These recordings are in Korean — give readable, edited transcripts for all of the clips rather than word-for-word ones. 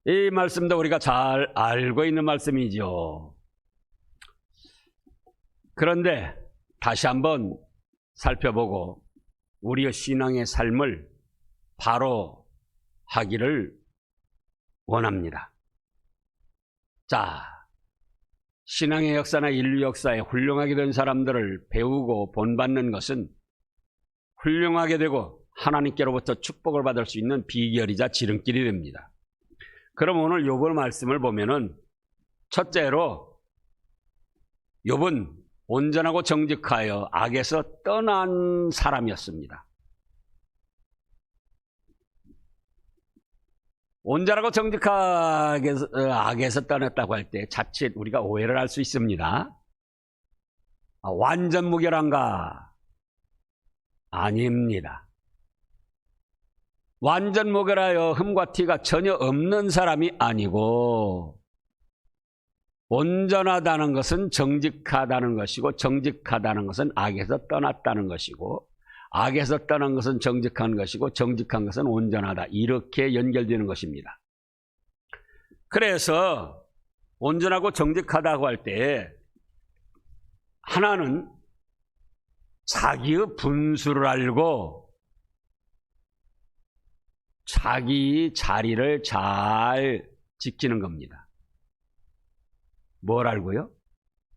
이 말씀도 우리가 잘 알고 있는 말씀이죠. 그런데 다시 한번 살펴보고 우리의 신앙의 삶을 바로 하기를 원합니다. 자, 신앙의 역사나 인류 역사에 훌륭하게 된 사람들을 배우고 본받는 것은 훌륭하게 되고 하나님께로부터 축복을 받을 수 있는 비결이자 지름길이 됩니다. 그럼 오늘 욥의 말씀을 보면은 첫째로 욥은 온전하고 정직하여 악에서 떠난 사람이었습니다. 온전하고 정직하게 악에서 떠났다고 할 때 자칫 우리가 오해를 할 수 있습니다. 완전 무결한가? 아닙니다. 완전 무결하여 흠과 티가 전혀 없는 사람이 아니고 온전하다는 것은 정직하다는 것이고 정직하다는 것은 악에서 떠났다는 것이고 악에서 떠난 것은 정직한 것이고 정직한 것은 온전하다. 이렇게 연결되는 것입니다. 그래서 온전하고 정직하다고 할 때 하나는 자기의 분수를 알고 자기 자리를 잘 지키는 겁니다. 뭘 알고요?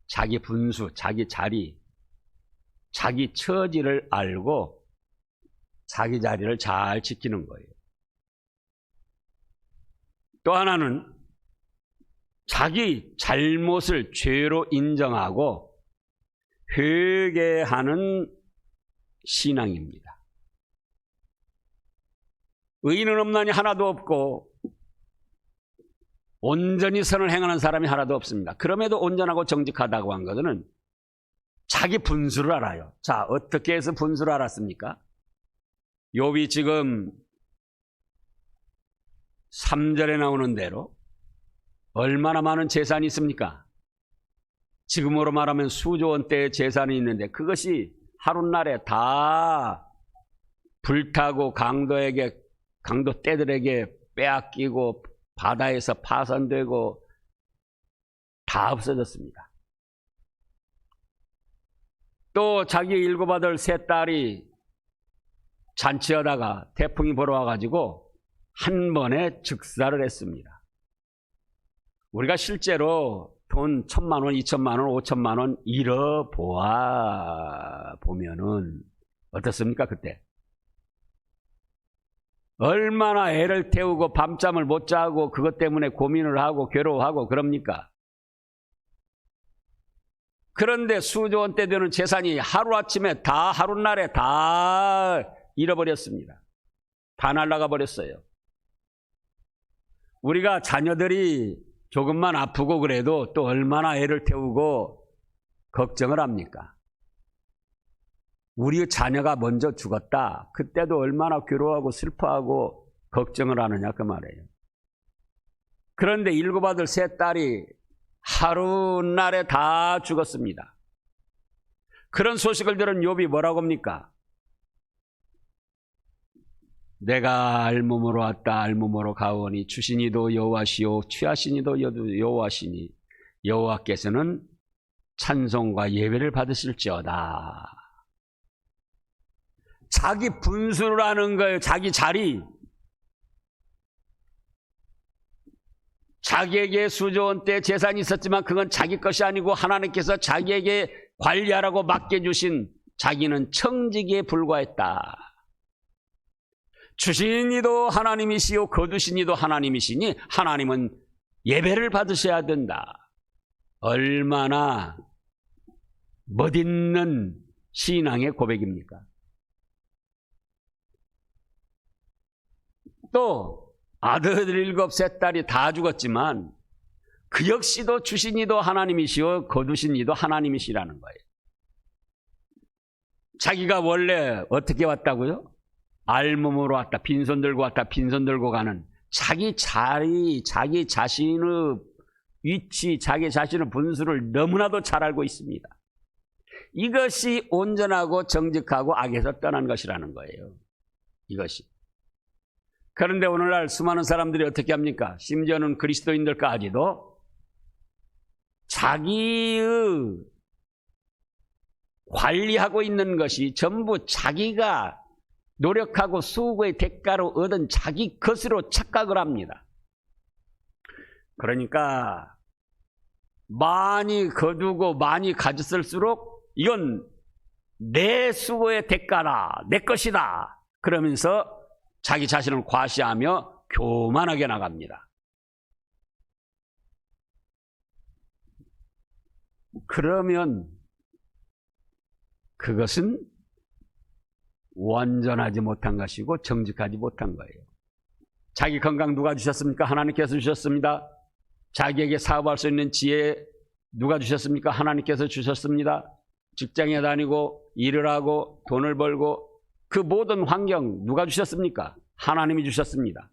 자기 분수, 자기 자리, 자기 처지를 알고 자기 자리를 잘 지키는 거예요. 또 하나는 자기 잘못을 죄로 인정하고 회개하는 신앙입니다. 의인은 없나니 하나도 없고 온전히 선을 행하는 사람이 하나도 없습니다. 그럼에도 온전하고 정직하다고 한 것은 자기 분수를 알아요. 자, 어떻게 해서 분수를 알았습니까? 욥이 지금 3절에 나오는 대로 얼마나 많은 재산이 있습니까? 지금으로 말하면 수조 원대의 재산이 있는데 그것이 하룻날에 다 불타고 강도 떼들에게 빼앗기고 바다에서 파손되고 다 없어졌습니다. 또 자기 일곱 아들 세 딸이 잔치하다가 태풍이 불어와가지고 한 번에 즉사를 했습니다. 우리가 실제로 돈 1,000만 원, 2,000만 원, 5,000만 원 잃어보면은 어떻습니까 그때? 얼마나 애를 태우고 밤잠을 못 자고 그것 때문에 고민을 하고 괴로워하고 그럽니까? 그런데 수조 원대 되는 재산이 하루아침에 다 하룻날에 다 잃어버렸습니다. 다 날아가 버렸어요. 우리가 자녀들이 조금만 아프고 그래도 또 얼마나 애를 태우고 걱정을 합니까? 우리 자녀가 먼저 죽었다. 그때도 얼마나 괴로워하고 슬퍼하고 걱정을 하느냐 그 말이에요. 그런데 일곱 아들 세 딸이 하루날에 다 죽었습니다. 그런 소식을 들은 욥이 뭐라고 합니까? 내가 알몸으로 왔다 알몸으로 가오니 주시니도 여호와시오 취하시니도 여호와시니 여호와께서는 찬송과 예배를 받으실지어다. 자기 분수를 아는 거예요. 자기 자리. 자기에게 수조 원대 재산이 있었지만 그건 자기 것이 아니고 하나님께서 자기에게 관리하라고 맡겨주신 자기는 청지기에 불과했다. 주신 이도 하나님이시오 거두신 이도 하나님이시니 하나님은 예배를 받으셔야 된다. 얼마나 멋있는 신앙의 고백입니까? 또 아들 일곱 세 딸이 다 죽었지만 그 역시도 주신 이도 하나님이시오 거두신 이도 하나님이시라는 거예요. 자기가 원래 어떻게 왔다고요? 알몸으로 왔다. 빈손 들고 왔다. 빈손 들고 가는 자기 자리, 자기 자신의 위치, 자기 자신의 분수를 너무나도 잘 알고 있습니다. 이것이 온전하고 정직하고 악에서 떠난 것이라는 거예요. 이것이. 그런데 오늘날 수많은 사람들이 어떻게 합니까? 심지어는 그리스도인들까지도 자기의 관리하고 있는 것이 전부 자기가 노력하고 수고의 대가로 얻은 자기 것으로 착각을 합니다. 그러니까 많이 거두고 많이 가졌을수록 이건 내 수고의 대가다, 내 것이다 그러면서 자기 자신을 과시하며 교만하게 나갑니다. 그러면 그것은 완전하지 못한 것이고 정직하지 못한 거예요. 자기 건강 누가 주셨습니까? 하나님께서 주셨습니다. 자기에게 사업할 수 있는 지혜 누가 주셨습니까? 하나님께서 주셨습니다. 직장에 다니고 일을 하고 돈을 벌고 그 모든 환경 누가 주셨습니까? 하나님이 주셨습니다.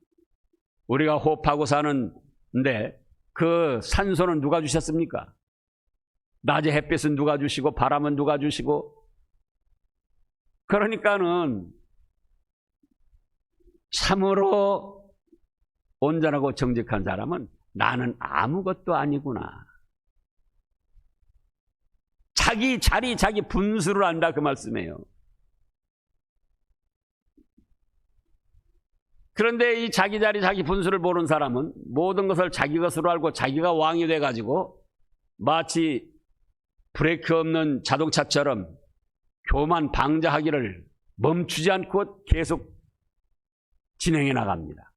우리가 호흡하고 사는데 그 산소는 누가 주셨습니까? 낮에 햇빛은 누가 주시고 바람은 누가 주시고. 그러니까는 참으로 온전하고 정직한 사람은 나는 아무것도 아니구나. 자기 자리, 자기 분수를 안다 그 말씀이에요. 그런데 이 자기 자리, 자기 분수를 모르는 사람은 모든 것을 자기 것으로 알고 자기가 왕이 돼가지고 마치 브레이크 없는 자동차처럼 교만 방자하기를 멈추지 않고 계속 진행해 나갑니다.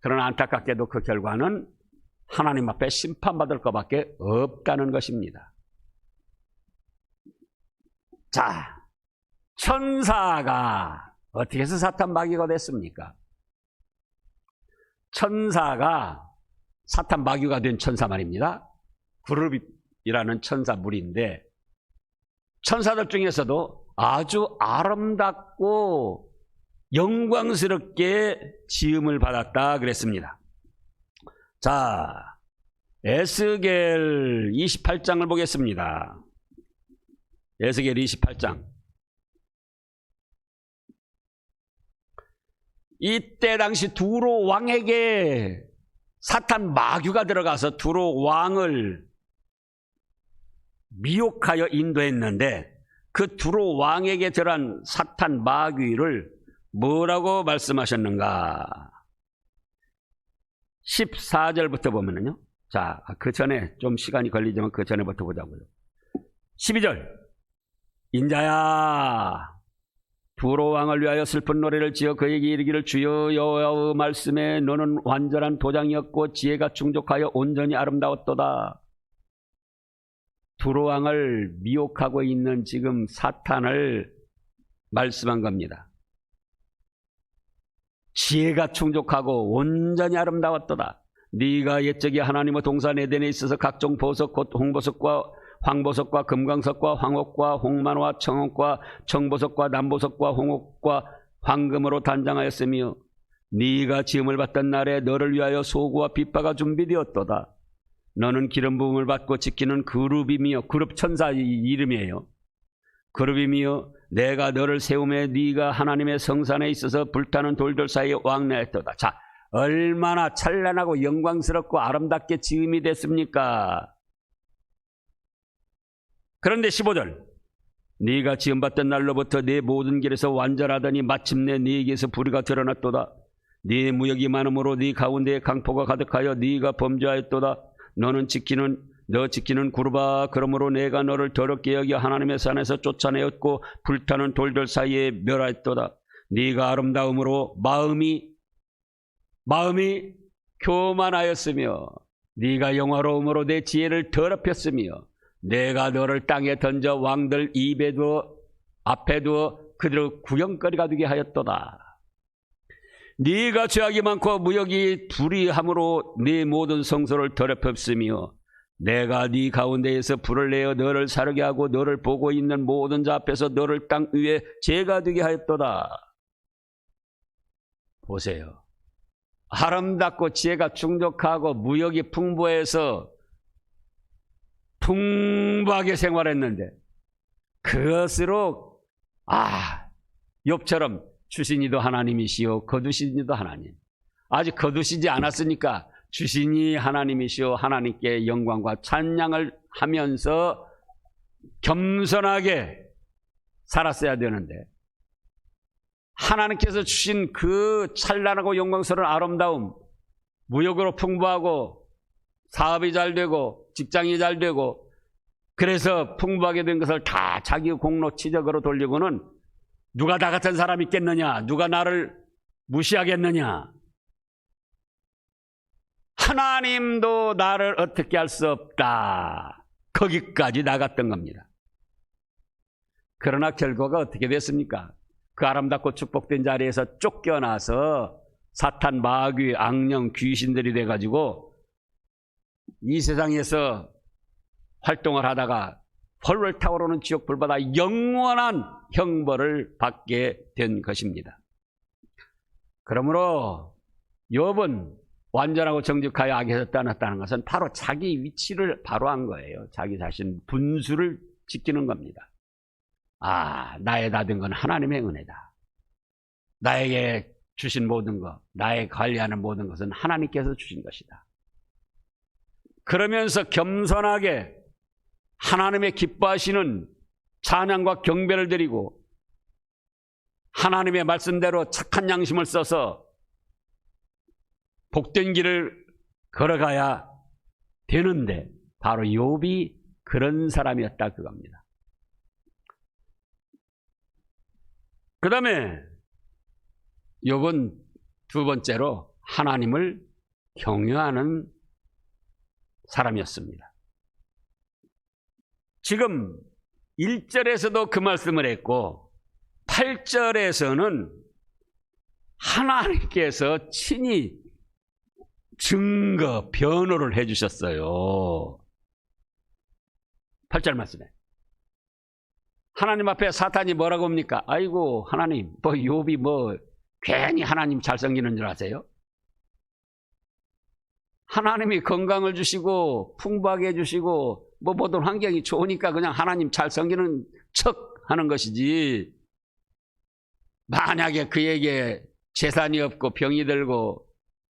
그러나 안타깝게도 그 결과는 하나님 앞에 심판받을 것밖에 없다는 것입니다. 자, 천사가 어떻게 해서 사탄 마귀가 됐습니까? 천사가 사탄 마귀가 된 천사 말입니다. 그룹이라는 천사 무리인데 천사들 중에서도 아주 아름답고 영광스럽게 지음을 받았다 그랬습니다. 자, 에스겔 28장을 보겠습니다. 에스겔 28장. 이때 당시 두로 왕에게 사탄 마귀가 들어가서 두로 왕을 미혹하여 인도했는데 그 두로 왕에게 들어간 사탄 마귀를 뭐라고 말씀하셨는가? 14절부터 보면은요. 자, 그 전에 좀 시간이 걸리지만 그 전에부터 보자고요. 12절. 인자야, 두로 왕을 위하여 슬픈 노래를 지어 그에게 이르기를 주여 여호와의 말씀에 너는 완전한 도장이었고 지혜가 충족하여 온전히 아름다웠도다. 두로 왕을 미혹하고 있는 지금 사탄을 말씀한 겁니다. 지혜가 충족하고 온전히 아름다웠도다. 네가 옛적에 하나님의 동산 에덴에 있어서 각종 보석 곧 홍보석과 황보석과 금광석과 황옥과 홍만화 청옥과 청보석과 남보석과 홍옥과 황금으로 단장하였으며 네가 지음을 받던 날에 너를 위하여 소구와 빗바가 준비되었도다. 너는 기름 부음을 받고 지키는 그룹이며, 그룹 천사 이름이에요. 그룹이며 내가 너를 세우매 네가 하나님의 성산에 있어서 불타는 돌들 사이에 왕래했도다. 자, 얼마나 찬란하고 영광스럽고 아름답게 지음이 됐습니까? 그런데 15절. 네가 지음받던 날로부터 네 모든 길에서 완전하더니 마침내 네에게서 불의가 드러났도다. 네 무역이 많음으로 네 가운데에 강포가 가득하여 네가 범죄하였도다. 너 지키는 구르바, 그러므로 내가 너를 더럽게 여겨 하나님의 산에서 쫓아내었고 불타는 돌들 사이에 멸하였도다. 네가 아름다움으로 마음이 교만하였으며 네가 영화로움으로 내 지혜를 더럽혔으며 내가 너를 땅에 던져 왕들 입에 두어 앞에 두어 그들을 구경거리가 되게 하였도다. 네가 죄악이 많고 무역이 불의함으로 네 모든 성소를 더럽혔으며 내가 네 가운데에서 불을 내어 너를 사르게 하고 너를 보고 있는 모든 자 앞에서 너를 땅 위에 죄가 되게 하였도다. 보세요. 아름답고 지혜가 충족하고 무역이 풍부해서 풍부하게 생활했는데 그것으로 욥처럼 주신 이도 하나님이시요 거두신 이도 하나님. 아직 거두시지 않았으니까 주신 이 하나님이시요 하나님께 영광과 찬양을 하면서 겸손하게 살았어야 되는데, 하나님께서 주신 그 찬란하고 영광스러운 아름다움, 무역으로 풍부하고 사업이 잘 되고 직장이 잘 되고 그래서 풍부하게 된 것을 다 자기 공로 치적으로 돌리고는 누가 나 같은 사람이 있겠느냐, 누가 나를 무시하겠느냐, 하나님도 나를 어떻게 할 수 없다, 거기까지 나갔던 겁니다. 그러나 결과가 어떻게 됐습니까? 그 아름답고 축복된 자리에서 쫓겨나서 사탄, 마귀, 악령, 귀신들이 돼가지고 이 세상에서 활동을 하다가 펄펄 타오르는 지옥 불바다 영원한 형벌을 받게 된 것입니다. 그러므로 욥은 완전하고 정직하여 악에서 떠났다는 것은 바로 자기 위치를 바로 한 거예요. 자기 자신 분수를 지키는 겁니다. 아, 나의 다 된 건 하나님의 은혜다. 나에게 주신 모든 것, 나의 관리하는 모든 것은 하나님께서 주신 것이다. 그러면서 겸손하게 하나님의 기뻐하시는 찬양과 경배를 드리고 하나님의 말씀대로 착한 양심을 써서 복된 길을 걸어가야 되는데, 바로 욥이 그런 사람이었다 그겁니다. 그 다음에 욥은 두 번째로 하나님을 경외하는 사람이었습니다. 지금 1절에서도 그 말씀을 했고 8절에서는 하나님께서 친히 증거, 변호를 해주셨어요. 8절 말씀에 하나님 앞에 사탄이 뭐라고 합니까? 아이고 하나님, 뭐 욥이 뭐 괜히 하나님 잘 섬기는 줄 아세요? 하나님이 건강을 주시고 풍부하게 해주시고 뭐 모든 환경이 좋으니까 그냥 하나님 잘 섬기는 척 하는 것이지, 만약에 그에게 재산이 없고 병이 들고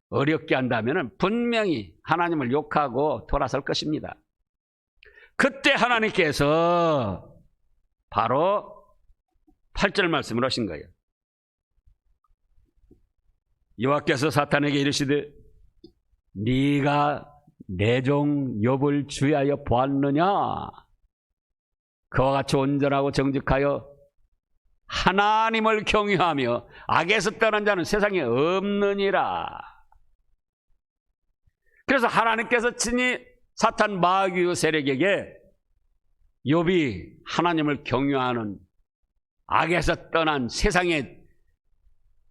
어렵게 한다면 분명히 하나님을 욕하고 돌아설 것입니다. 그때 하나님께서 바로 8절 말씀을 하신 거예요. 여호와께서 사탄에게 이르시되 네가 내 종 욥을 주의하여 보았느냐? 그와 같이 온전하고 정직하여 하나님을 경외하며 악에서 떠난 자는 세상에 없느니라. 그래서 하나님께서 친히 사탄 마귀의 세력에게 욥이 하나님을 경외하는 악에서 떠난 세상에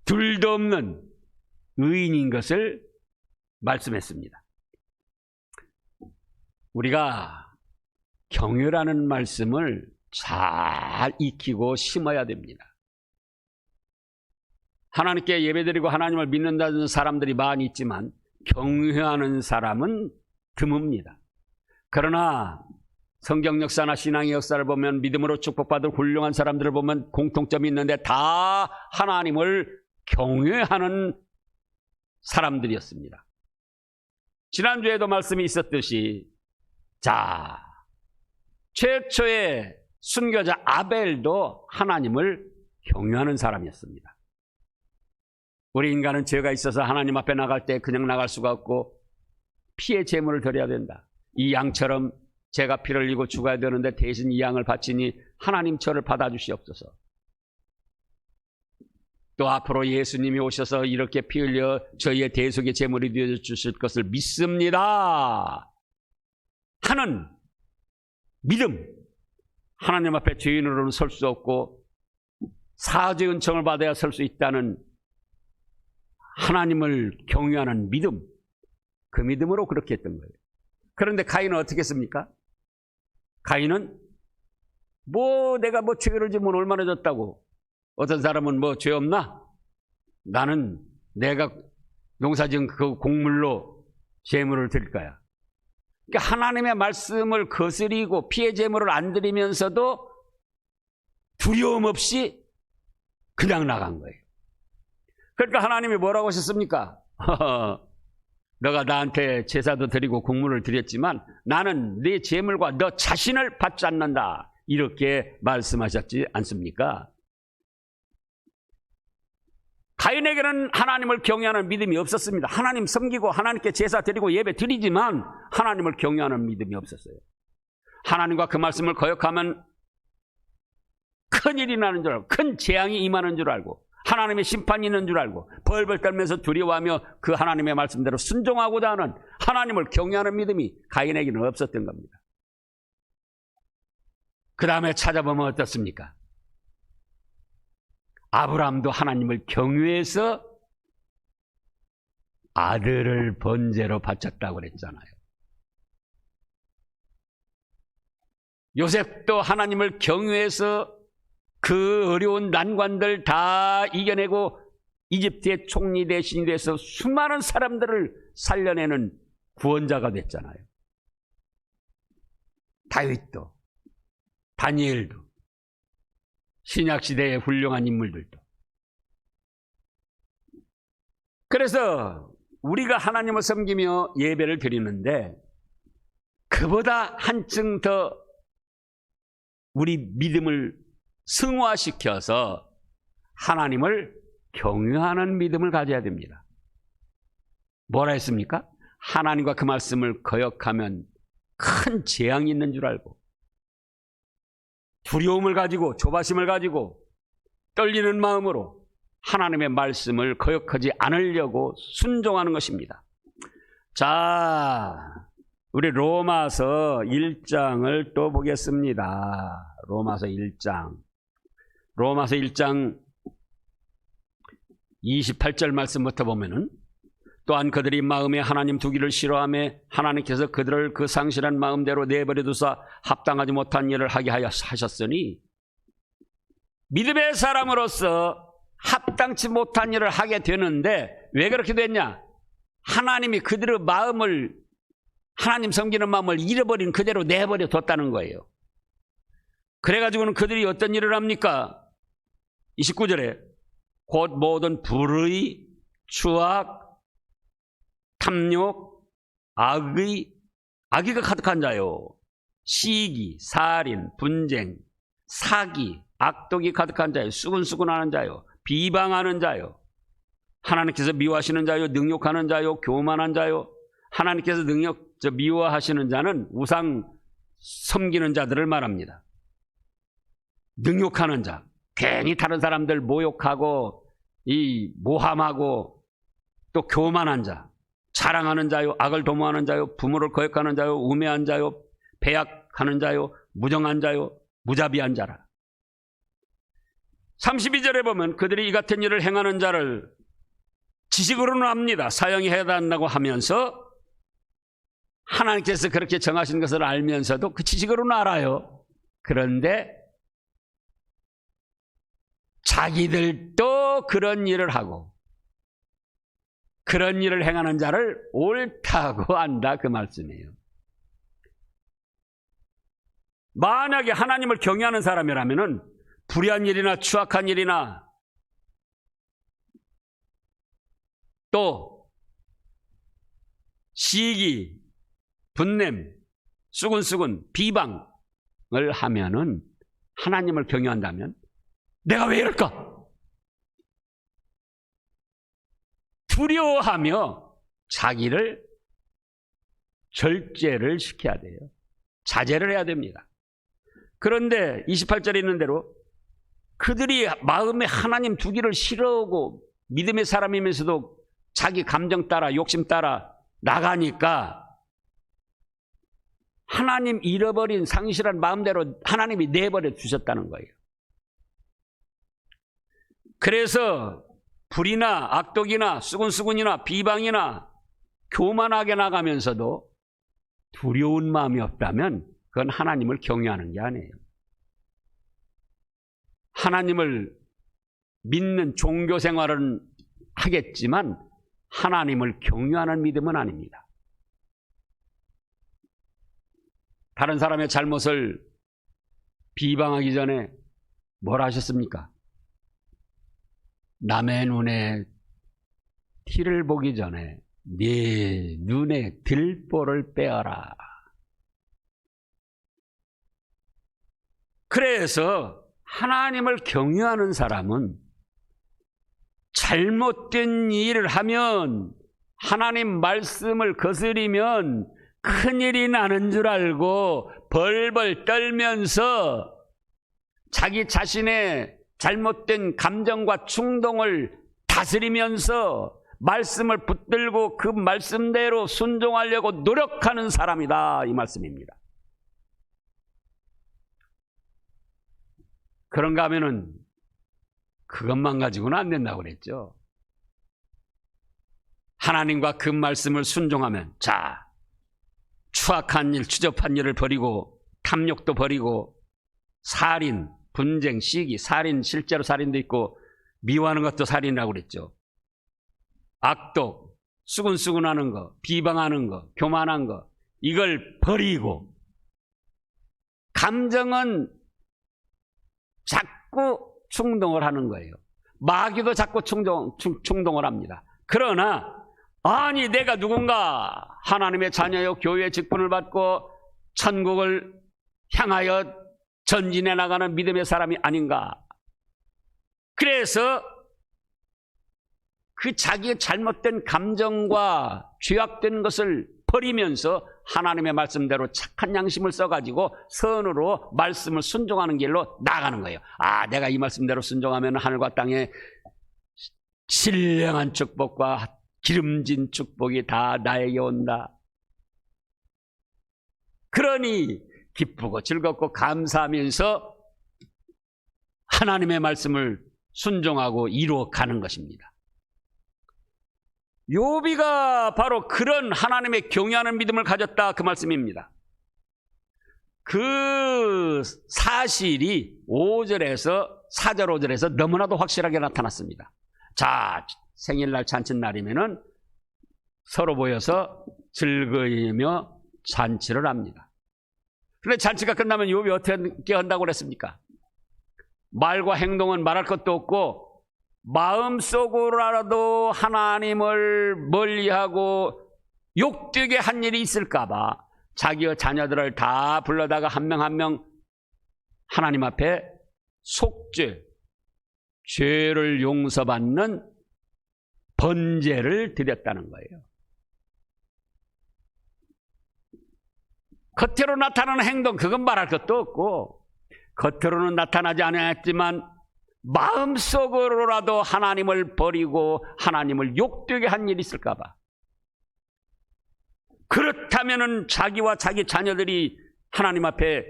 둘도 없는 의인인 것을 말씀했습니다. 우리가 경외라는 말씀을 잘 익히고 심어야 됩니다. 하나님께 예배드리고 하나님을 믿는다는 사람들이 많이 있지만 경외하는 사람은 드뭅니다. 그러나 성경 역사나 신앙의 역사를 보면 믿음으로 축복받을 훌륭한 사람들을 보면 공통점이 있는데 다 하나님을 경외하는 사람들이었습니다. 지난주에도 말씀이 있었듯이, 자, 최초의 순교자 아벨도 하나님을 경외하는 사람이었습니다. 우리 인간은 죄가 있어서 하나님 앞에 나갈 때 그냥 나갈 수가 없고 피의 제물을 드려야 된다. 이 양처럼 제가 피를 흘리고 죽어야 되는데 대신 이 양을 바치니 하나님 저를 받아주시옵소서. 또 앞으로 예수님이 오셔서 이렇게 피 흘려 저희의 대속의 제물이 되어주실 것을 믿습니다 하는 믿음, 하나님 앞에 죄인으로는 설 수 없고 사죄 은총을 받아야 설 수 있다는 하나님을 경외하는 믿음, 그 믿음으로 그렇게 했던 거예요. 그런데 가인은 어떻게 했습니까? 가인은 내가 죄를 지면 얼마나 졌다고, 어떤 사람은 죄 없나? 나는 내가 농사지은 그 곡물로 제물을 드릴 거야. 그러니까 하나님의 말씀을 거스리고 피의 제물을 안 드리면서도 두려움 없이 그냥 나간 거예요. 그러니까 하나님이 뭐라고 하셨습니까? 너가 나한테 제사도 드리고 국물을 드렸지만 나는 네 제물과 너 자신을 받지 않는다. 이렇게 말씀하셨지 않습니까? 가인에게는 하나님을 경외하는 믿음이 없었습니다. 하나님 섬기고 하나님께 제사 드리고 예배 드리지만 하나님을 경외하는 믿음이 없었어요. 하나님과 그 말씀을 거역하면 큰일이 나는 줄 알고, 큰 재앙이 임하는 줄 알고, 하나님의 심판이 있는 줄 알고 벌벌 떨면서 두려워하며 그 하나님의 말씀대로 순종하고자 하는 하나님을 경외하는 믿음이 가인에게는 없었던 겁니다. 그 다음에 찾아보면 어떻습니까? 아브라함도 하나님을 경외해서 아들을 번제로 바쳤다고 그랬잖아요. 요셉도 하나님을 경외해서 그 어려운 난관들 다 이겨내고 이집트의 총리 대신이 돼서 수많은 사람들을 살려내는 구원자가 됐잖아요. 다윗도, 다니엘도, 신약시대의 훌륭한 인물들도. 그래서 우리가 하나님을 섬기며 예배를 드리는데 그보다 한층 더 우리 믿음을 승화시켜서 하나님을 경외하는 믿음을 가져야 됩니다. 뭐라 했습니까? 하나님과 그 말씀을 거역하면 큰 재앙이 있는 줄 알고 두려움을 가지고 조바심을 가지고 떨리는 마음으로 하나님의 말씀을 거역하지 않으려고 순종하는 것입니다. 자, 우리 로마서 1장을 또 보겠습니다. 로마서 1장 28절 말씀부터 보면은 또한 그들이 마음에 하나님 두기를 싫어하며 하나님께서 그들을 그 상실한 마음대로 내버려 두사 합당하지 못한 일을 하게 하셨으니 믿음의 사람으로서 합당치 못한 일을 하게 되는데 왜 그렇게 됐냐? 하나님이 그들의 마음을, 하나님 섬기는 마음을 잃어버린 그대로 내버려 뒀다는 거예요. 그래가지고는 그들이 어떤 일을 합니까? 29절에 곧 모든 불의, 추악, 탐욕, 악의가 가득한 자요, 시기, 살인, 분쟁, 사기, 악독이 가득한 자요, 수근수근하는 자요, 비방하는 자요, 하나님께서 미워하시는 자요, 능욕하는 자요, 교만한 자요. 하나님께서 미워하시는 자는 우상 섬기는 자들을 말합니다. 능욕하는 자, 괜히 다른 사람들 모욕하고 모함하고 또 교만한 자, 자랑하는 자요, 악을 도모하는 자요, 부모를 거역하는 자요, 우매한 자요, 배약하는 자요, 무정한 자요, 무자비한 자라. 32절에 보면 그들이 이 같은 일을 행하는 자를 지식으로는 압니다. 사형이 해당한다고 하면서 하나님께서 그렇게 정하신 것을 알면서도 그 지식으로는 알아요. 그런데 자기들도 그런 일을 하고 그런 일을 행하는 자를 옳다고 안다, 그 말씀이에요. 만약에 하나님을 경외하는 사람이라면 불의한 일이나 추악한 일이나 또 시기, 분냄, 수근수근, 비방을 하면은 하나님을 경외한다면 내가 왜 이럴까? 두려워하며 자기를 절제를 시켜야 돼요. 자제를 해야 됩니다. 그런데 28절에 있는 대로 그들이 마음에 하나님 두기를 싫어하고 믿음의 사람이면서도 자기 감정 따라 욕심 따라 나가니까 하나님 잃어버린 상실한 마음대로 하나님이 내버려 두셨다는 거예요. 그래서 불이나 악독이나 수근수근이나 비방이나 교만하게 나가면서도 두려운 마음이 없다면 그건 하나님을 경외하는 게 아니에요. 하나님을 믿는 종교 생활은 하겠지만 하나님을 경외하는 믿음은 아닙니다. 다른 사람의 잘못을 비방하기 전에 뭘 하셨습니까? 남의 눈에 티를 보기 전에 네 눈에 들보를 빼어라. 그래서 하나님을 경외하는 사람은 잘못된 일을 하면, 하나님 말씀을 거스리면 큰일이 나는 줄 알고 벌벌 떨면서 자기 자신의 잘못된 감정과 충동을 다스리면서 말씀을 붙들고 그 말씀대로 순종하려고 노력하는 사람이다, 이 말씀입니다. 그런가 하면은 그것만 가지고는 안 된다고 그랬죠. 하나님과 그 말씀을 순종하면, 자, 추악한 일, 추접한 일을 버리고 탐욕도 버리고 살인, 분쟁, 시기, 살인, 실제로 살인도 있고 미워하는 것도 살인이라고 그랬죠. 악독, 수근수근하는 거, 비방하는 거, 교만한 거, 이걸 버리고, 감정은 자꾸 충동을 하는 거예요. 마귀도 자꾸 충동을 합니다. 그러나 아니, 내가 누군가 하나님의 자녀요, 교회의 직분을 받고 천국을 향하여 전진해 나가는 믿음의 사람이 아닌가. 그래서 그 자기의 잘못된 감정과 죄악된 것을 버리면서 하나님의 말씀대로 착한 양심을 써가지고 선으로 말씀을 순종하는 길로 나가는 거예요. 아, 내가 이 말씀대로 순종하면 하늘과 땅에 신령한 축복과 기름진 축복이 다 나에게 온다. 그러니 기쁘고 즐겁고 감사하면서 하나님의 말씀을 순종하고 이루어가는 것입니다. 욥이가 바로 그런 하나님의 경외하는 믿음을 가졌다, 그 말씀입니다. 그 사실이 5절에서 4절 5절에서 너무나도 확실하게 나타났습니다. 자, 생일날 잔칫날이면은 서로 모여서 즐거이며 잔치를 합니다. 그런데 잔치가 끝나면 욥이 어떻게 한다고 그랬습니까? 말과 행동은 말할 것도 없고 마음속으로라도 하나님을 멀리하고 욕되게 한 일이 있을까봐 자기의 자녀들을 다 불러다가 한 명 한 명 하나님 앞에 속죄, 죄를 용서받는 번제를 드렸다는 거예요. 겉으로 나타나는 행동, 그건 말할 것도 없고, 겉으로는 나타나지 않았지만 마음속으로라도 하나님을 버리고 하나님을 욕되게 한 일이 있을까 봐. 그렇다면은 자기와 자기 자녀들이 하나님 앞에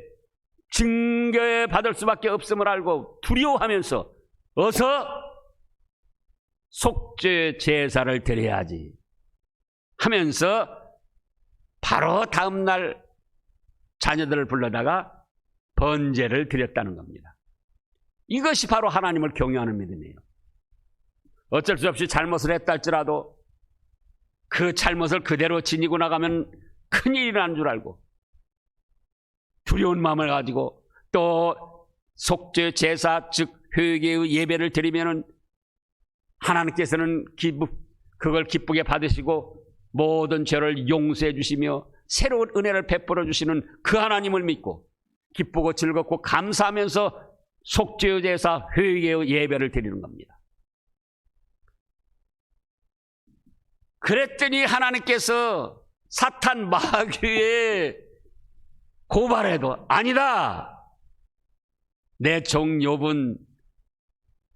징계받을 수밖에 없음을 알고 두려워하면서 어서 속죄 제사를 드려야지 하면서 바로 다음날 자녀들을 불러다가 번제를 드렸다는 겁니다. 이것이 바로 하나님을 경외하는 믿음이에요. 어쩔 수 없이 잘못을 했다 할지라도 그 잘못을 그대로 지니고 나가면 큰일이 난 줄 알고 두려운 마음을 가지고 또 속죄 제사 즉 회개의 예배를 드리면은 하나님께서는 그걸 기쁘게 받으시고 모든 죄를 용서해 주시며 새로운 은혜를 베풀어 주시는 그 하나님을 믿고 기쁘고 즐겁고 감사하면서 속죄의 제사, 회개의 예배를 드리는 겁니다. 그랬더니 하나님께서 사탄 마귀의 고발해도 아니다. 내 종 욥은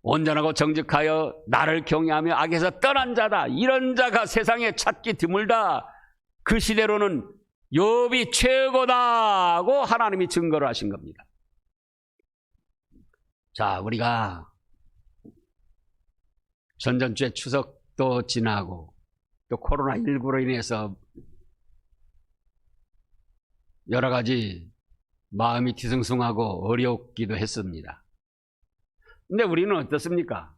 온전하고 정직하여 나를 경외하며 악에서 떠난 자다. 이런 자가 세상에 찾기 드물다. 그 시대로는 욥이 최고다고 하나님이 증거를 하신 겁니다. 자, 우리가 전전주에 추석도 지나고 또 코로나19로 인해서 여러 가지 마음이 뒤숭숭하고 어렵기도 했습니다. 근데 우리는 어떻습니까?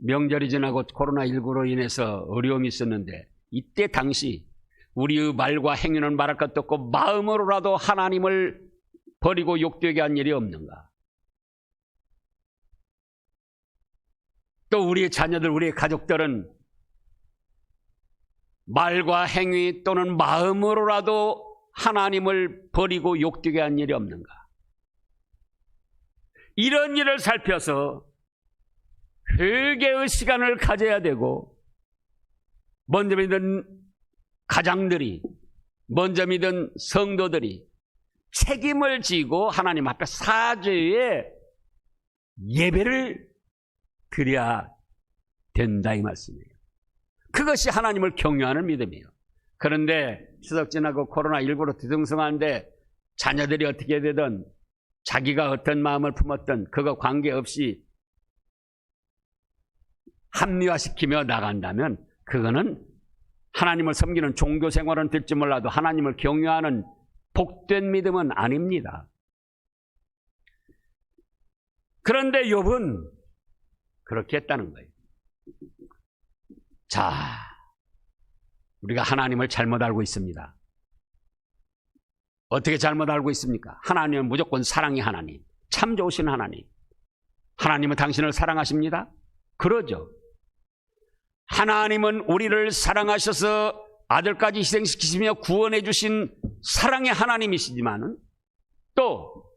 명절이 지나고 코로나19로 인해서 어려움이 있었는데 이때 당시 우리의 말과 행위는 말할 것도 없고 마음으로라도 하나님을 버리고 욕되게 한 일이 없는가? 또 우리의 자녀들, 우리의 가족들은 말과 행위 또는 마음으로라도 하나님을 버리고 욕되게 한 일이 없는가? 이런 일을 살펴서 회개의 시간을 가져야 되고, 먼저 믿은 가장들이, 먼저 믿은 성도들이 책임을 지고 하나님 앞에 사죄의 예배를 드려야 된다, 이 말씀이에요. 그것이 하나님을 경외하는 믿음이에요. 그런데 추석 지나고 코로나19로 뒤숭숭한데 자녀들이 어떻게 되든 자기가 어떤 마음을 품었든 그거 관계없이 합리화시키며 나간다면 그거는 하나님을 섬기는 종교 생활은 될지 몰라도 하나님을 경외하는 복된 믿음은 아닙니다. 그런데 욥은 그렇게 했다는 거예요. 자, 우리가 하나님을 잘못 알고 있습니다. 어떻게 잘못 알고 있습니까? 하나님은 무조건 사랑의 하나님, 참 좋으신 하나님. 하나님은 당신을 사랑하십니다? 그러죠. 하나님은 우리를 사랑하셔서 아들까지 희생시키시며 구원해 주신 사랑의 하나님이시지만은 또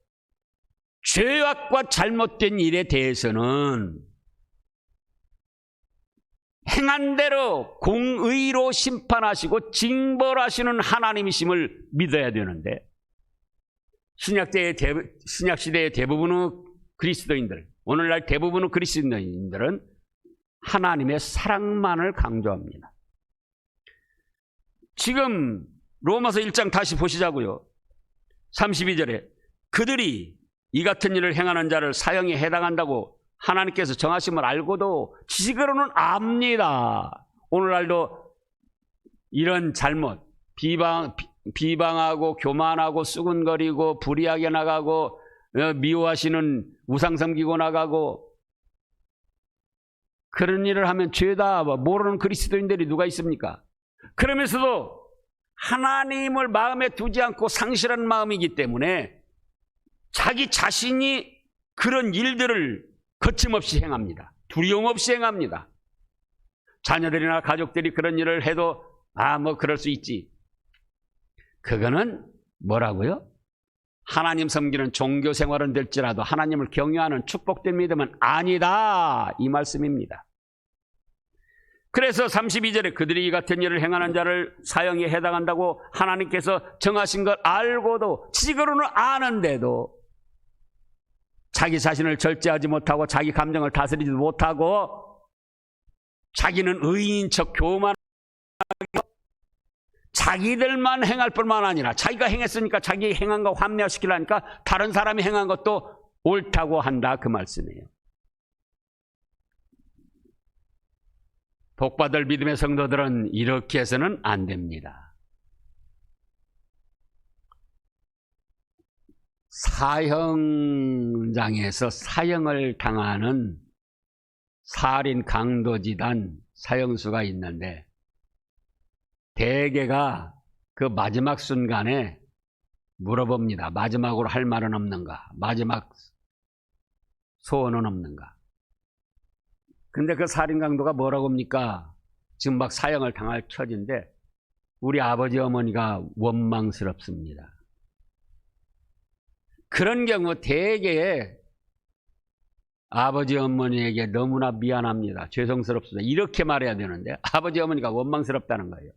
죄악과 잘못된 일에 대해서는 행한 대로 공의로 심판하시고 징벌하시는 하나님이심을 믿어야 되는데, 신약시대의 대부분의 그리스도인들, 오늘날 대부분의 그리스도인들은 하나님의 사랑만을 강조합니다. 지금 로마서 1장 다시 보시자고요. 32절에 그들이 이 같은 일을 행하는 자를 사형에 해당한다고 하나님께서 정하심을 알고도 지식으로는 압니다. 오늘날도 이런 잘못, 비방하고 교만하고 수군거리고 불의하게 나가고 미워하시는 우상 섬기고 나가고 그런 일을 하면 죄다 모르는 그리스도인들이 누가 있습니까? 그러면서도 하나님을 마음에 두지 않고 상실한 마음이기 때문에 자기 자신이 그런 일들을 거침없이 행합니다. 두려움 없이 행합니다. 자녀들이나 가족들이 그런 일을 해도 뭐 그럴 수 있지. 그거는 뭐라고요? 하나님 섬기는 종교 생활은 될지라도 하나님을 경외하는 축복된 믿음은 아니다, 이 말씀입니다. 그래서 32절에 그들이 이 같은 일을 행하는 자를 사형에 해당한다고 하나님께서 정하신 걸 알고도, 지식으로는 아는데도 자기 자신을 절제하지 못하고 자기 감정을 다스리지 못하고 자기는 의인인 척 교만하고 자기들만 행할 뿐만 아니라 자기가 행했으니까 자기 행한 거 합리화시키려니까 다른 사람이 행한 것도 옳다고 한다, 그 말씀이에요. 복받을 믿음의 성도들은 이렇게 해서는 안 됩니다. 사형장에서 사형을 당하는 살인 강도지단 사형수가 있는데 대개가 그 마지막 순간에 물어봅니다. 마지막으로 할 말은 없는가? 마지막 소원은 없는가? 근데 그 살인 강도가 뭐라고 합니까? 지금 막 사형을 당할 처지인데 우리 아버지 어머니가 원망스럽습니다. 그런 경우 대개 아버지 어머니에게 너무나 미안합니다. 죄송스럽습니다. 이렇게 말해야 되는데 아버지 어머니가 원망스럽다는 거예요.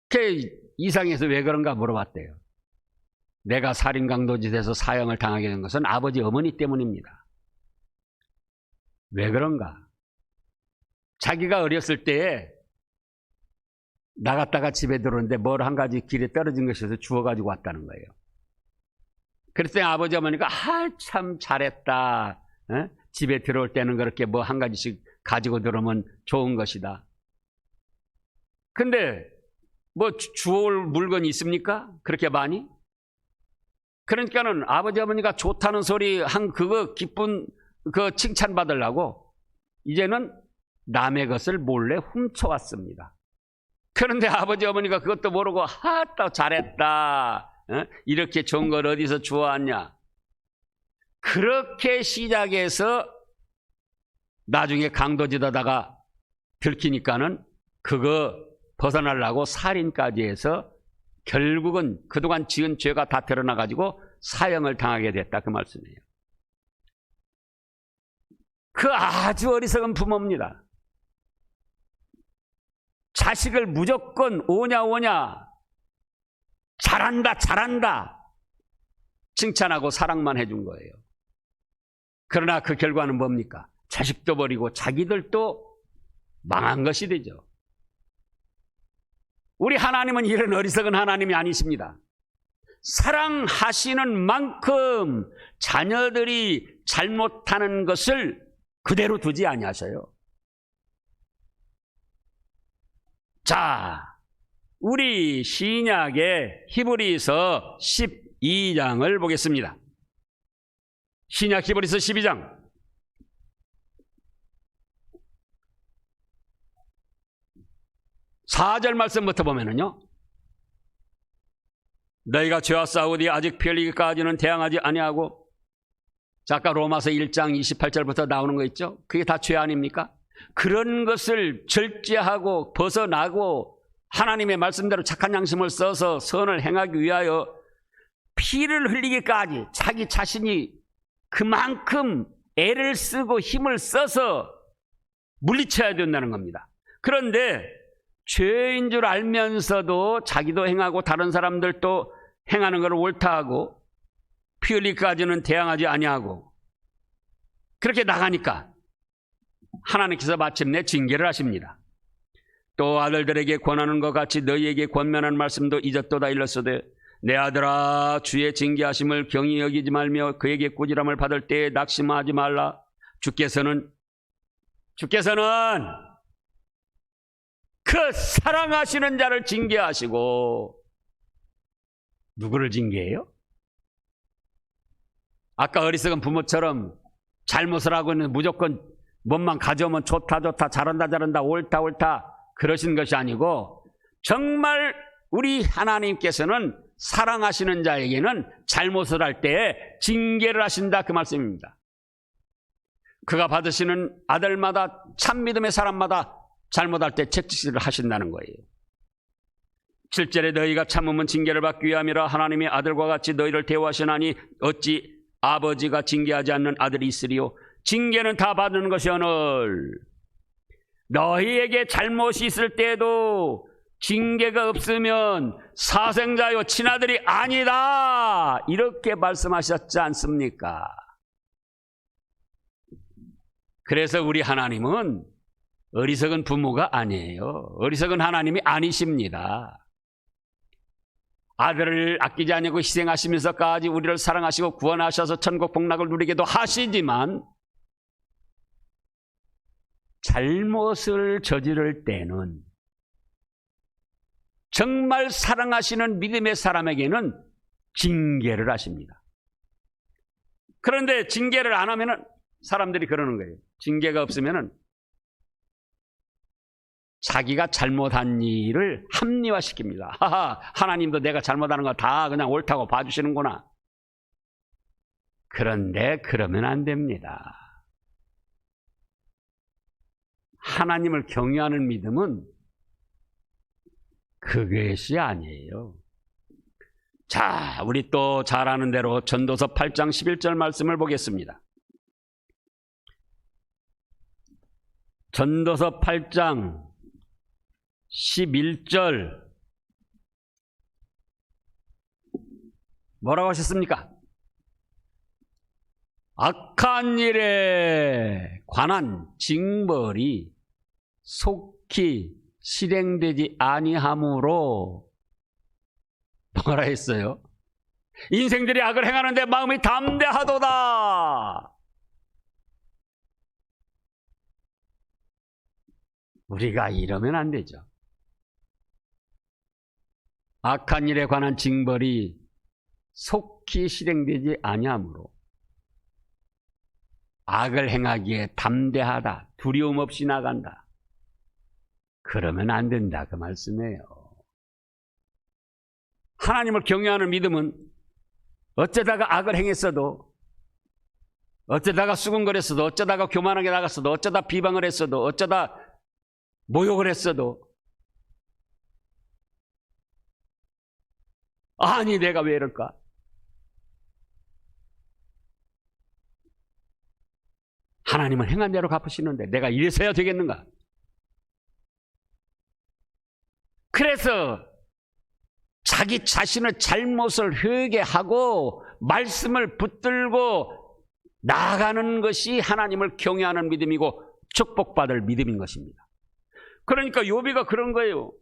그 이상해서 왜 그런가 물어봤대요. 내가 살인 강도짓에서 사형을 당하게 된 것은 아버지 어머니 때문입니다. 왜 그런가? 자기가 어렸을 때에 나갔다가 집에 들어오는데 뭘 한 가지 길에 떨어진 것이 있어서 주워가지고 왔다는 거예요. 그랬더니 아버지 어머니가 참 잘했다. 집에 들어올 때는 그렇게 뭐 한 가지씩 가지고 들어오면 좋은 것이다. 근데 뭐 주워올 물건이 있습니까? 그렇게 많이? 그러니까는 아버지 어머니가 좋다는 소리 한 그거 기쁜 그 칭찬받으려고 이제는 남의 것을 몰래 훔쳐왔습니다. 그런데 아버지 어머니가 그것도 모르고 또 잘했다. 이렇게 좋은 걸 어디서 주워왔냐. 그렇게 시작해서 나중에 강도짓하다가 들키니까는 그거 벗어나려고 살인까지 해서 결국은 그동안 지은 죄가 다 드러나가지고 사형을 당하게 됐다, 그 말씀이에요. 그 아주 어리석은 부모입니다. 자식을 무조건 오냐 잘한다 칭찬하고 사랑만 해준 거예요. 그러나 그 결과는 뭡니까? 자식도 버리고 자기들도 망한 것이 되죠. 우리 하나님은 이런 어리석은 하나님이 아니십니다. 사랑하시는 만큼 자녀들이 잘못하는 것을 그대로 두지 아니하셔요. 자, 우리 신약의 히브리서 12장을 보겠습니다. 신약 히브리서 12장 4절 말씀부터 보면은요, 너희가 죄와 싸우되 아직 피 흘리기까지는 대항하지 아니하고, 아까 로마서 1장 28절부터 나오는 거 있죠? 그게 다 죄 아닙니까? 그런 것을 절제하고 벗어나고 하나님의 말씀대로 착한 양심을 써서 선을 행하기 위하여 피를 흘리기까지 자기 자신이 그만큼 애를 쓰고 힘을 써서 물리쳐야 된다는 겁니다. 그런데 죄인 줄 알면서도 자기도 행하고 다른 사람들도 행하는 것을 옳다 하고 피 흘리기까지는 대항하지 아니하고 그렇게 나가니까 하나님께서 마침내 징계를 하십니다. 또 아들들에게 권하는 것 같이 너희에게 권면한 말씀도 잊었도다 일렀으되 내 아들아 주의 징계하심을 경히 여기지 말며 그에게 꾸지람을 받을 때에 낙심하지 말라. 주께서는 그 사랑하시는 자를 징계하시고, 누구를 징계해요? 아까 어리석은 부모처럼 잘못을 하고 있는 무조건 뭔만 가져오면 좋다 잘한다 옳다 그러신 것이 아니고, 정말 우리 하나님께서는 사랑하시는 자에게는 잘못을 할 때에 징계를 하신다, 그 말씀입니다. 그가 받으시는 아들마다 참 믿음의 사람마다 잘못할 때 채찍질을 하신다는 거예요. 7절에 너희가 참으면 징계를 받기 위함이라 하나님의 아들과 같이 너희를 대우하시나니 어찌 아버지가 징계하지 않는 아들이 있으리요. 징계는 다 받는 것이오늘 너희에게 잘못이 있을 때에도 징계가 없으면 사생자요 친아들이 아니다, 이렇게 말씀하셨지 않습니까? 그래서 우리 하나님은 어리석은 부모가 아니에요. 어리석은 하나님이 아니십니다. 아들을 아끼지 않고 희생하시면서까지 우리를 사랑하시고 구원하셔서 천국 복락을 누리게도 하시지만, 잘못을 저지를 때는 정말 사랑하시는 믿음의 사람에게는 징계를 하십니다. 그런데 징계를 안 하면은 사람들이 그러는 거예요. 징계가 없으면은 자기가 잘못한 일을 합리화시킵니다. 하나님도 내가 잘못하는 거 다 그냥 옳다고 봐주시는구나. 그런데 그러면 안 됩니다. 하나님을 경외하는 믿음은 그것이 아니에요. 자, 우리 또 잘 아는 대로 전도서 8장 11절 말씀을 보겠습니다. 전도서 8장 11절 뭐라고 하셨습니까? 악한 일에 관한 징벌이 속히 실행되지 아니하므로, 뭐라 했어요? 인생들이 악을 행하는데 마음이 담대하도다. 우리가 이러면 안 되죠. 악한 일에 관한 징벌이 속히 실행되지 아니하므로 악을 행하기에 담대하다, 두려움 없이 나간다. 그러면 안 된다, 그 말씀이에요. 하나님을 경외하는 믿음은 어쩌다가 악을 행했어도, 어쩌다가 수군거렸어도, 어쩌다가 교만하게 나갔어도, 어쩌다 비방을 했어도, 어쩌다 모욕을 했어도 아니 내가 왜 이럴까? 하나님은 행한 대로 갚으시는데 내가 이래서야 되겠는가? 그래서 자기 자신의 잘못을 회개하고 말씀을 붙들고 나아가는 것이 하나님을 경외하는 믿음이고 축복받을 믿음인 것입니다. 그러니까 욥이가 그런 거예요.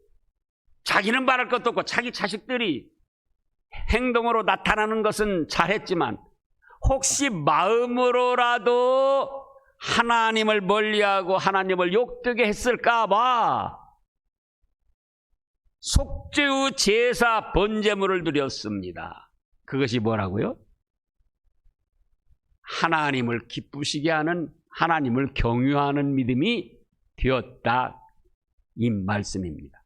자기는 말할 것도 없고 자기 자식들이 행동으로 나타나는 것은 잘했지만 혹시 마음으로라도 하나님을 멀리하고 하나님을 욕되게 했을까 봐 속죄의 제사 번제물을 드렸습니다. 그것이 뭐라고요? 하나님을 기쁘시게 하는, 하나님을 경유하는 믿음이 되었다, 이 말씀입니다.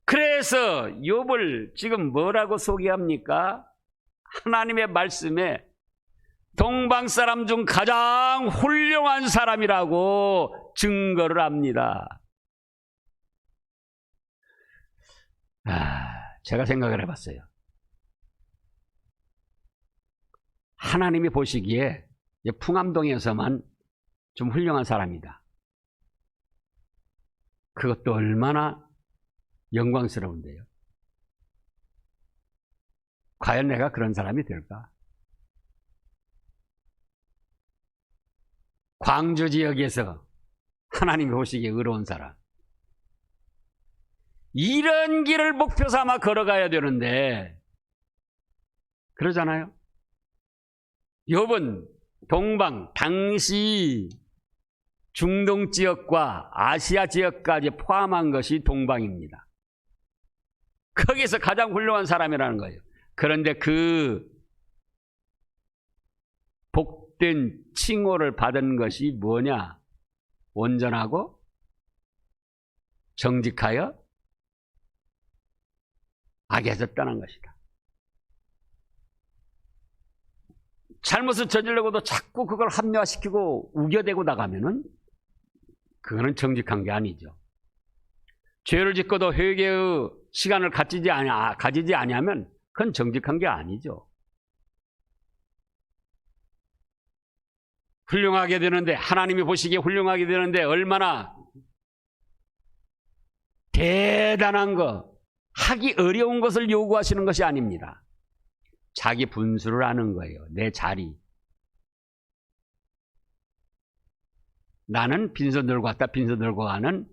그래서 욥을 지금 뭐라고 소개합니까? 하나님의 말씀에 동방 사람 중 가장 훌륭한 사람이라고 증거를 합니다. 제가 생각을 해봤어요. 하나님이 보시기에 풍암동에서만 좀 훌륭한 사람이다. 그것도 얼마나 영광스러운데요. 과연 내가 그런 사람이 될까? 광주 지역에서 하나님이 보시기에 의로운 사람, 이런 길을 목표 삼아 걸어가야 되는데 그러잖아요. 욥은 동방, 당시 중동 지역과 아시아 지역까지 포함한 것이 동방입니다. 거기서 가장 훌륭한 사람이라는 거예요. 그런데 그 복된 칭호를 받은 것이 뭐냐? 온전하고 정직하여 악에서 떠난 것이다. 잘못을 저지르고도 자꾸 그걸 합리화시키고 우겨대고 나가면은 그거는 정직한 게 아니죠. 죄를 짓고도 회개의 시간을 가지지 아니하면 그건 정직한 게 아니죠. 훌륭하게 되는데, 하나님이 보시기에 훌륭하게 되는데 얼마나 대단한 거, 하기 어려운 것을 요구하시는 것이 아닙니다. 자기 분수를 아는 거예요. 내 자리. 나는 빈손 들고 왔다 빈손 들고 가는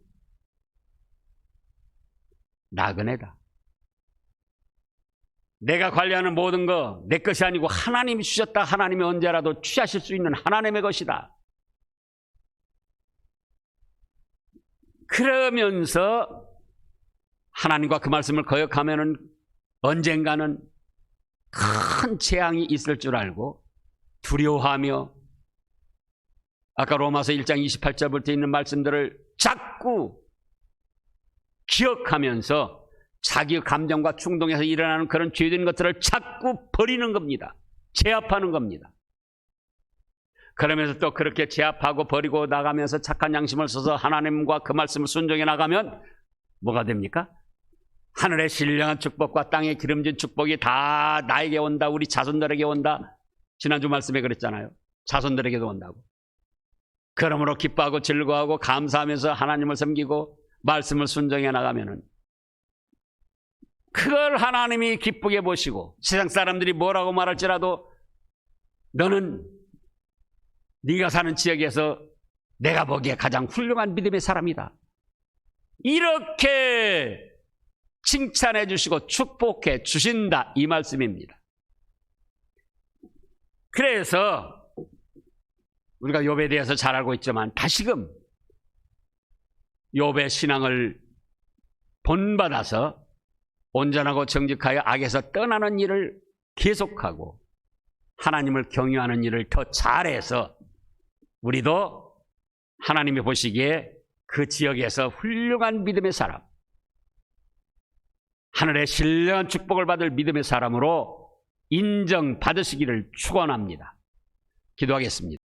나그네다. 내가 관리하는 모든 거 내 것이 아니고 하나님이 주셨다. 하나님이 언제라도 취하실 수 있는 하나님의 것이다. 그러면서 하나님과 그 말씀을 거역하면은 언젠가는 큰 재앙이 있을 줄 알고 두려워하며 아까 로마서 1장 28절부터 있는 말씀들을 자꾸 기억하면서 자기 감정과 충동에서 일어나는 그런 죄된 것들을 자꾸 버리는 겁니다. 제압하는 겁니다. 그러면서 또 그렇게 제압하고 버리고 나가면서 착한 양심을 써서 하나님과 그 말씀을 순종해 나가면 뭐가 됩니까? 하늘의 신령한 축복과 땅의 기름진 축복이 다 나에게 온다. 우리 자손들에게 온다. 지난주 말씀에 그랬잖아요. 자손들에게도 온다고. 그러므로 기뻐하고 즐거워하고 감사하면서 하나님을 섬기고 말씀을 순종해 나가면은 그걸 하나님이 기쁘게 보시고 세상 사람들이 뭐라고 말할지라도 너는 네가 사는 지역에서 내가 보기에 가장 훌륭한 믿음의 사람이다. 이렇게 칭찬해 주시고 축복해 주신다, 이 말씀입니다. 그래서 우리가 욥에 대해서 잘 알고 있지만 다시금 욥의 신앙을 본받아서 온전하고 정직하여 악에서 떠나는 일을 계속하고 하나님을 경유하는 일을 더 잘해서 우리도 하나님이 보시기에 그 지역에서 훌륭한 믿음의 사람, 하늘의 신령한 축복을 받을 믿음의 사람으로 인정받으시기를 축원합니다. 기도하겠습니다.